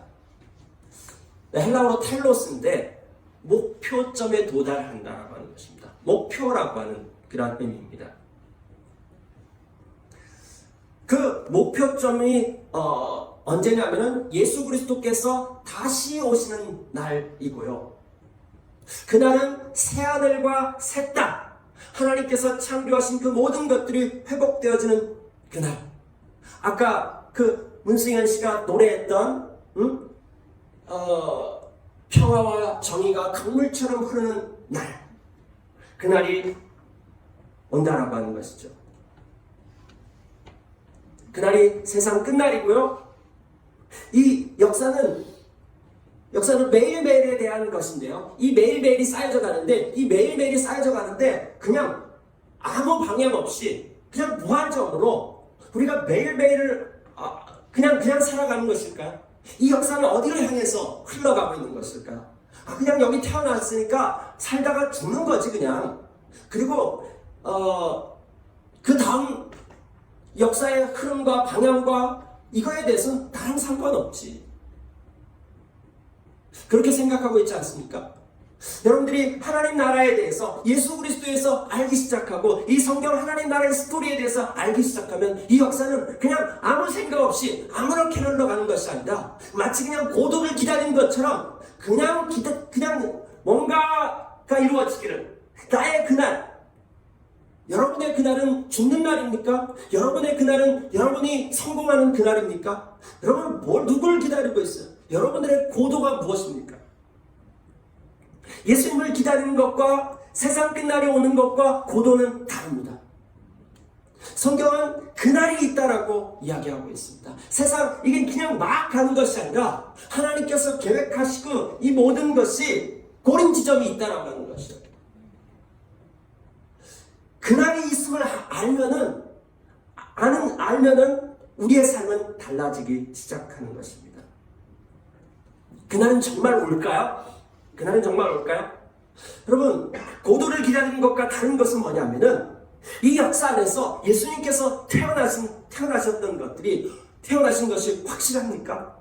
헬라어로 텔로스인데 목표점에 도달한다라고 하는 것입니다. 목표라고 하는 그런 의미입니다. 그 목표점이 언제냐면은 예수 그리스도께서 다시 오시는 날이고요. 그날은 새하늘과 새 땅, 하나님께서 창조하신 그 모든 것들이 회복되어지는 그날. 아까 그 문승현 씨가 노래했던 평화와 정의가 강물처럼 흐르는 날, 그날이 온다라고 하는 것이죠. 그날이 세상 끝날이고요. 이 역사는 매일매일에 대한 것인데요. 이 매일매일이 쌓여져 가는데 그냥 아무 방향 없이 그냥 무한정으로 우리가 매일매일을 그냥 살아가는 것일까요? 이 역사는 어디를 향해서 흘러가고 있는 것일까요? 그냥 여기 태어났으니까 살다가 죽는 거지 그냥. 그리고 그 다음 역사의 흐름과 방향과 이거에 대해서는 다른 상관없지. 그렇게 생각하고 있지 않습니까? 여러분들이 하나님 나라에 대해서, 예수 그리스도에서 알기 시작하고 이 성경 하나님 나라의 스토리에 대해서 알기 시작하면 이 역사는 그냥 아무 생각 없이 아무렇게 흘러가는 것이 아니라 마치 그냥 고독을 기다리는 것처럼 그냥 뭔가가 이루어지기를, 나의 그날, 여러분의 그날은 죽는 날입니까? 여러분의 그날은 여러분이 성공하는 그날입니까? 여러분 누굴 기다리고 있어요? 여러분들의 고도가 무엇입니까? 예수님을 기다리는 것과 세상 끝날이 오는 것과 고도는 다릅니다. 성경은 그날이 있다라고 이야기하고 있습니다. 세상, 이게 그냥 막 가는 것이 아니라 하나님께서 계획하시고 이 모든 것이 고림 지점이 있다라고 하는 것이죠. 그날이 있음을 알면은 우리의 삶은 달라지기 시작하는 것입니다. 그날은 정말 올까요? 여러분, 고도를 기다리는 것과 다른 것은 뭐냐면은 이 역사 안에서 예수님께서 태어나신 것이 확실합니까?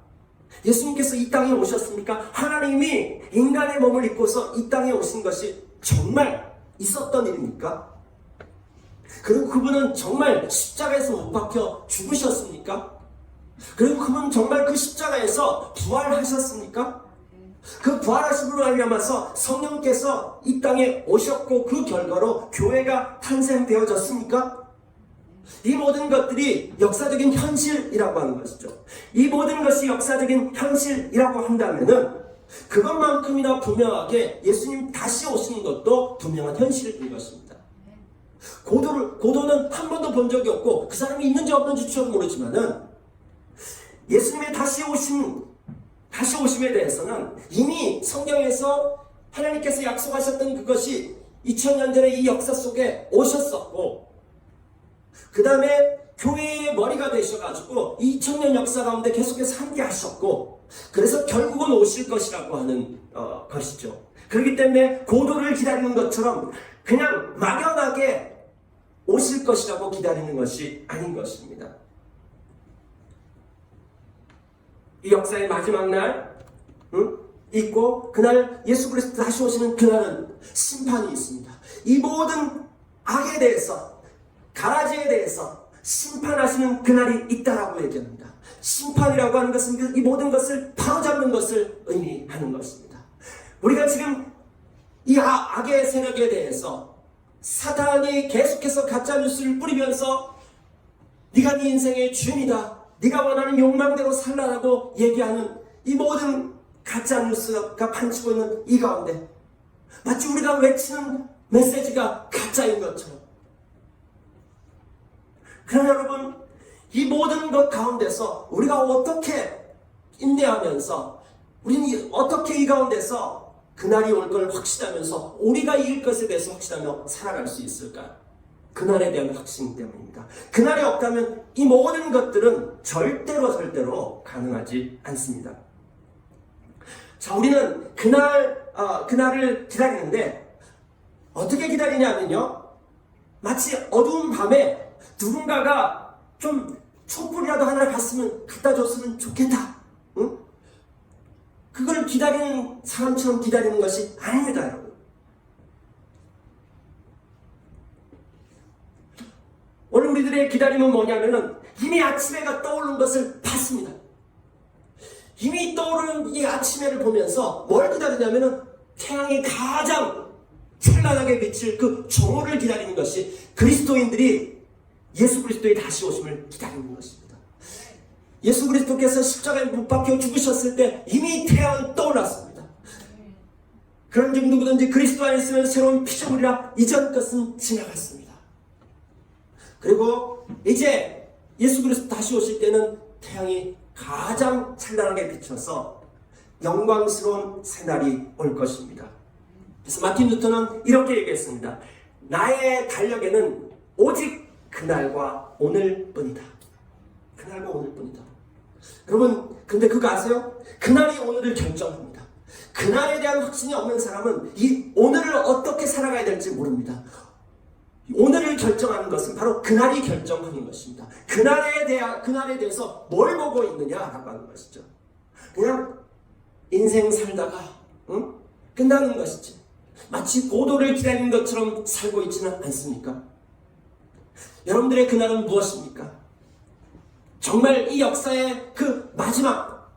예수님께서 이 땅에 오셨습니까? 하나님이 인간의 몸을 입고서 이 땅에 오신 것이 정말 있었던 일입니까? 그리고 그분은 정말 십자가에서 못 박혀 죽으셨습니까? 그리고 그분은 정말 그 십자가에서 부활하셨습니까? 그 부활하심으로 말미암아서 성령께서 이 땅에 오셨고 그 결과로 교회가 탄생되어졌습니까? 이 모든 것들이 역사적인 현실이라고 하는 것이죠. 이 모든 것이 역사적인 현실이라고 한다면은 그것만큼이나 분명하게 예수님 다시 오시는 것도 분명한 현실인 것입니다. 고도는 한 번도 본 적이 없고 그 사람이 있는지 없는지 저도 모르지만은 예수님의 다시 오심에 대해서는 이미 성경에서 하나님께서 약속하셨던 그것이 2000년 전에 이 역사 속에 오셨었고, 그 다음에 교회의 머리가 되셔가지고 2000년 역사 가운데 계속해서 함께 하셨고, 그래서 결국은 오실 것이라고 하는 것이죠. 그렇기 때문에 고도를 기다리는 것처럼 그냥 막연하게 오실 것이라고 기다리는 것이 아닌 것입니다. 이 역사의 마지막 날 있고, 그날 예수 그리스도 다시 오시는 그날은 심판이 있습니다. 이 모든 악에 대해서, 가라지에 대해서 심판하시는 그날이 있다라고 얘기합니다. 심판이라고 하는 것은 이 모든 것을 바로잡는 것을 의미하는 것입니다. 우리가 지금 이 악의 세력에 대해서 사탄이 계속해서 가짜 뉴스를 뿌리면서 네가 네 인생의 주인이다, 네가 원하는 욕망대로 살라라고 얘기하는 이 모든 가짜 뉴스가 판치고 있는 이 가운데 마치 우리가 외치는 메시지가 가짜인 것처럼, 그러나 여러분, 이 모든 것 가운데서 우리가 어떻게 인내하면서, 우리는 어떻게 이 가운데서 그날이 올 걸 확신하면서 우리가 이길 것에 대해서 확신하며 살아갈 수 있을까요? 그날에 대한 확신 때문입니다. 그날이 없다면 이 모든 것들은 절대로 가능하지 않습니다. 자, 우리는 그날을 기다리는데 어떻게 기다리냐면요, 마치 어두운 밤에 누군가가 좀 촛불이라도 하나 갖다 줬으면 좋겠다, 응? 그걸 기다리는 사람처럼 기다리는 것이 아닙니다, 여러분. 오늘 우리들의 기다림은 뭐냐면은 이미 아침해가 떠오르는 것을 봤습니다. 이미 떠오르는 이 아침해를 보면서 뭘 기다리냐면은 태양이 가장 찬란하게 비칠 그 정오를 기다리는 것이 그리스도인들이 예수 그리스도의 다시 오심을 기다리는 것입니다. 예수 그리스도께서 십자가에 못 박혀 죽으셨을 때 이미 태양은 떠올랐습니다. 그런 중 누구든지 그리스도 안에 있으면 새로운 피조물이라 이전 것은 지나갔습니다. 그리고 이제 예수 그리스도 다시 오실 때는 태양이 가장 찬란하게 비쳐서 영광스러운 새날이 올 것입니다. 그래서 마틴 루터는 이렇게 얘기했습니다. 나의 달력에는 오직 그날과 오늘뿐이다. 그날과 오늘뿐이다. 여러분, 근데 그거 아세요? 그날이 오늘을 결정합니다. 그날에 대한 확신이 없는 사람은 이 오늘을 어떻게 살아가야 될지 모릅니다. 오늘을 결정하는 것은 바로 그날이 결정하는 것입니다. 그날에 대해서 뭘 보고 있느냐라고 하는 것이죠. 그냥 인생 살다가 끝나는 것이지, 마치 고도를 기다리는 것처럼 살고 있지는 않습니까? 여러분들의 그날은 무엇입니까? 정말 이 역사의 그 마지막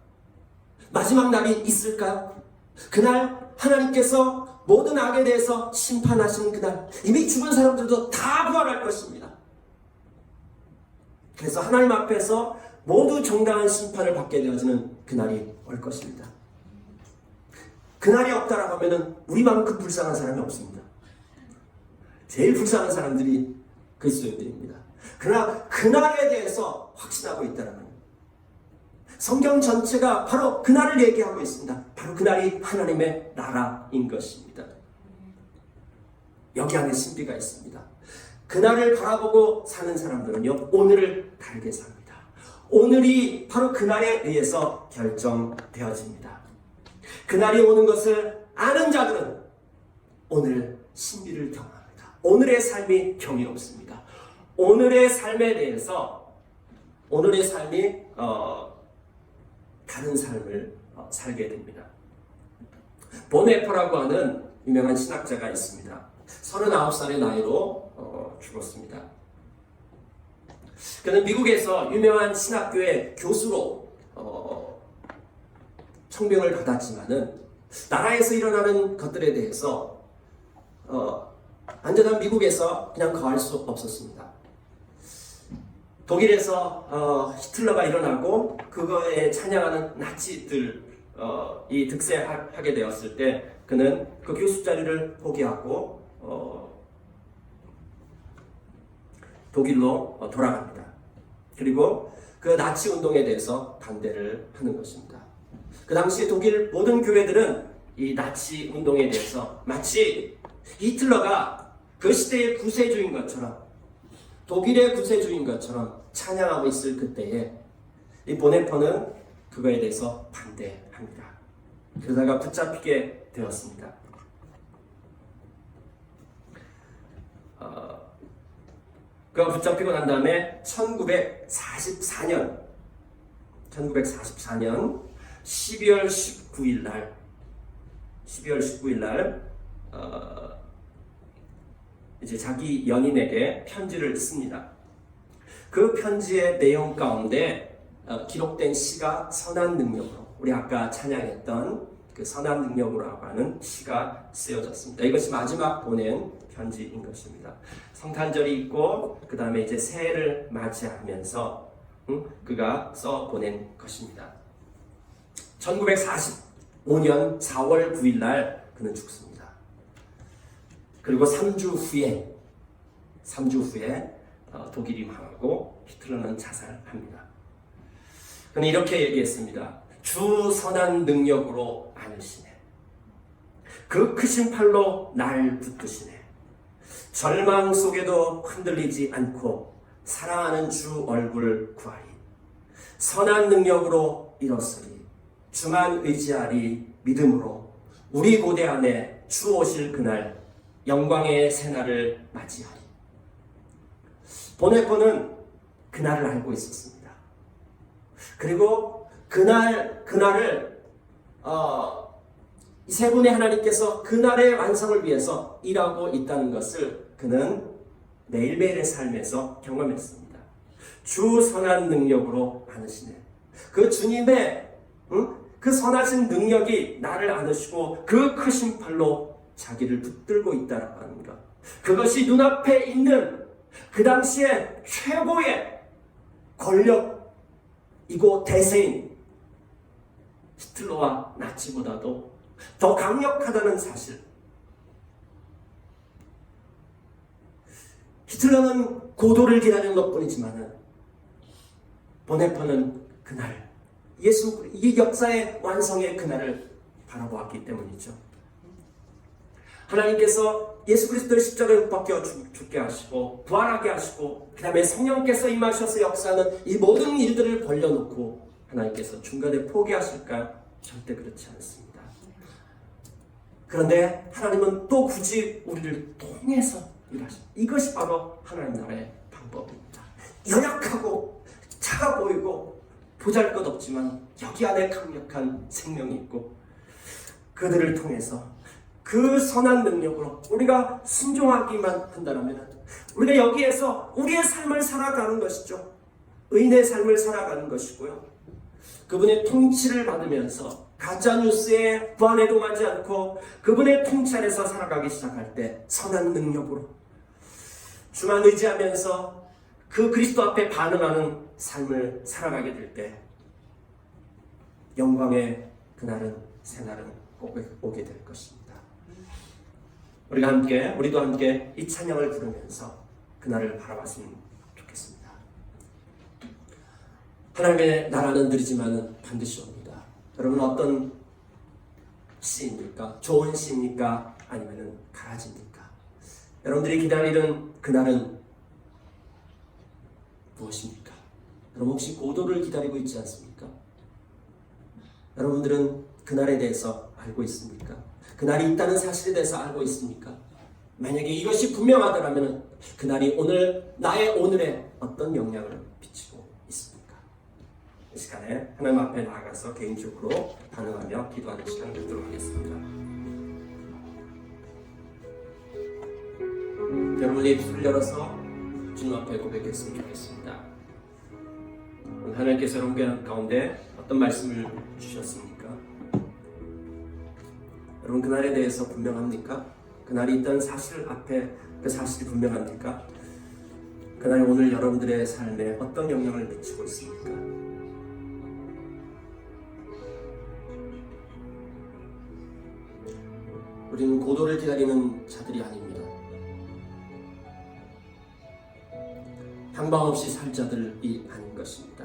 날이 있을까요? 그날 하나님께서 모든 악에 대해서 심판하시는 그날, 이미 죽은 사람들도 다 부활할 것입니다. 그래서 하나님 앞에서 모두 정당한 심판을 받게 되어지는 그날이 올 것입니다. 그날이 없다라고 하면은 우리만큼 불쌍한 사람이 없습니다. 제일 불쌍한 사람들이 그리스도인들입니다. 그러나 그날에 대해서 확신하고 있다는 거예요. 성경 전체가 바로 그날을 얘기하고 있습니다. 바로 그날이 하나님의 나라인 것입니다. 여기 안에 신비가 있습니다. 그날을 바라보고 사는 사람들은요, 오늘을 다르게 삽니다. 오늘이 바로 그날에 의해서 결정되어집니다. 그날이 오는 것을 아는 자들은 오늘 신비를 경험합니다. 오늘의 삶이 경이롭습니다. 오늘의 삶에 대해서, 오늘의 삶이 다른 삶을 살게 됩니다. 보네퍼라고 하는 유명한 신학자가 있습니다. 39살의 나이로 죽었습니다. 그는 미국에서 유명한 신학교의 교수로 청명을 받았지만은 나라에서 일어나는 것들에 대해서 안전한 미국에서 그냥 거할 수 없었습니다. 독일에서 히틀러가 일어나고 그거에 찬양하는 나치들이 득세하게 되었을 때 그는 그 교수 자리를 포기하고 독일로 돌아갑니다. 그리고 그 나치 운동에 대해서 반대를 하는 것입니다. 그 당시 독일 모든 교회들은 이 나치 운동에 대해서 마치 히틀러가 그 시대의 구세주인 것처럼, 독일의 구세주인 것처럼 찬양하고 있을 그때에 이 보네퍼는 그거에 대해서 반대합니다. 그러다가 붙잡히게 되었습니다. 그가 붙잡히고 난 다음에 1944년 12월 19일 날 이제 자기 연인에게 편지를 씁니다. 그 편지의 내용 가운데 기록된 시가 선한 능력으로, 우리 아까 찬양했던 그 선한 능력으로라고 하는 시가 쓰여졌습니다. 이것이 마지막 보낸 편지인 것입니다. 성탄절이 있고 그 다음에 이제 새해를 맞이하면서 그가 써 보낸 것입니다. 1945년 4월 9일 날 그는 죽습니다. 그리고 3주 후에 독일이 망하고 히틀러는 자살합니다. 그는 이렇게 얘기했습니다. 주 선한 능력으로 안으시네. 그 크신 팔로 날 붙드시네. 절망 속에도 흔들리지 않고 사랑하는 주 얼굴을 구하리. 선한 능력으로 일어서리. 주만 의지하리 믿음으로 우리 고대 안에 주 오실 그날 영광의 새날을 맞이하리. 보네퍼는 그날을 알고 있었습니다. 그리고 그날을 이 세 분의 하나님께서 그날의 완성을 위해서 일하고 있다는 것을 그는 매일매일의 삶에서 경험했습니다. 주 선한 능력으로 안으시네. 그 주님의 그 선하신 능력이 나를 안으시고 그 크신 팔로 자기를 붙들고 있다라고 하는 것. 그것이 눈앞에 있는 그 당시에 최고의 권력이고 대세인 히틀러와 나치보다도 더 강력하다는 사실. 히틀러는 고도를 기다리는 것뿐이지만 보네퍼는 그날 이 역사의 완성의 그날을 바라보았기 때문이죠. 하나님께서 예수 그리스도를 십자가에 못 박혀 죽게 하시고 부활하게 하시고 그 다음에 성령께서 임하셔서 역사하는 이 모든 일들을 벌려놓고 하나님께서 중간에 포기하실까요? 절대 그렇지 않습니다. 그런데 하나님은 또 굳이 우리를 통해서 일하십니다. 이것이 바로 하나님 나라의 방법입니다. 연약하고 작아 보이고 보잘것없지만 여기 안에 강력한 생명이 있고 그들을 통해서 그 선한 능력으로 우리가 순종하기만 한다면 우리가 여기에서 우리의 삶을 살아가는 것이죠. 의인의 삶을 살아가는 것이고요. 그분의 통치를 받으면서 가짜뉴스에 부안해동하지 않고 그분의 통치 안에서 살아가기 시작할 때 선한 능력으로 주만 의지하면서 그 그리스도 앞에 반응하는 삶을 살아가게 될 때 영광의 그날은 새날은 꼭 오게 될 것입니다. 우리도 함께 이 찬양을 부르면서 그날을 바라봤으면 좋겠습니다. 하나님의 나라는 느리지만은 반드시 옵니다. 여러분 어떤 시입니까? 좋은 시입니까? 아니면 가라지입니까? 여러분들이 기다리는 그날은 무엇입니까? 여러분 혹시 고도를 기다리고 있지 않습니까? 여러분들은 그날에 대해서 알고 있습니까? 그날이 있다는 사실에 대해서 알고 있습니까? 만약에 이것이 분명하다면 그날이 나의 오늘에 어떤 영향을 미치고 있습니까? 이 시간에 하나님 앞에 나아가서 개인적으로 반응하며 기도하는 시간을 갖도록 하겠습니다. 여러분의 입술을 열어서 주님 앞에 고백했으면 좋겠습니다. 하나님께서 여러분 가운데 어떤 말씀을 주셨습니까? 여러분 그날에 대해서 분명합니까? 그날이 있다는 사실 앞에 그 사실이 분명합니까? 그날이 오늘 여러분들의 삶에 어떤 영향을 미치고 있습니까? 우리는 고도를 기다리는 자들이 아닙니다. 방방 없이 살 자들이 아닌 것입니다.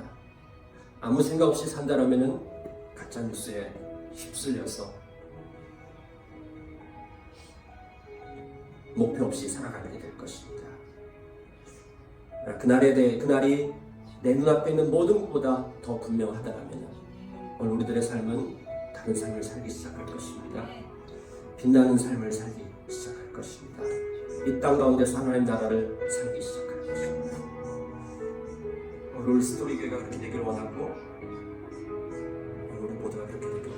아무 생각 없이 산다라면은 가짜 뉴스에 휩쓸려서 목표 없이 살아가게 될 것입니다. 그날이 내 눈앞에 있는 모든 것보다 더 분명하다라면 오늘 우리들의 삶은 다른 삶을 살기 시작할 것입니다. 빛나는 삶을 살기 시작할 것입니다. 이 땅 가운데서 하나님 나라를 살기 시작할 것입니다. 오늘 스토리 교회가 그렇게 되기를 원하고 오늘 우리 모두가 그렇게 되기를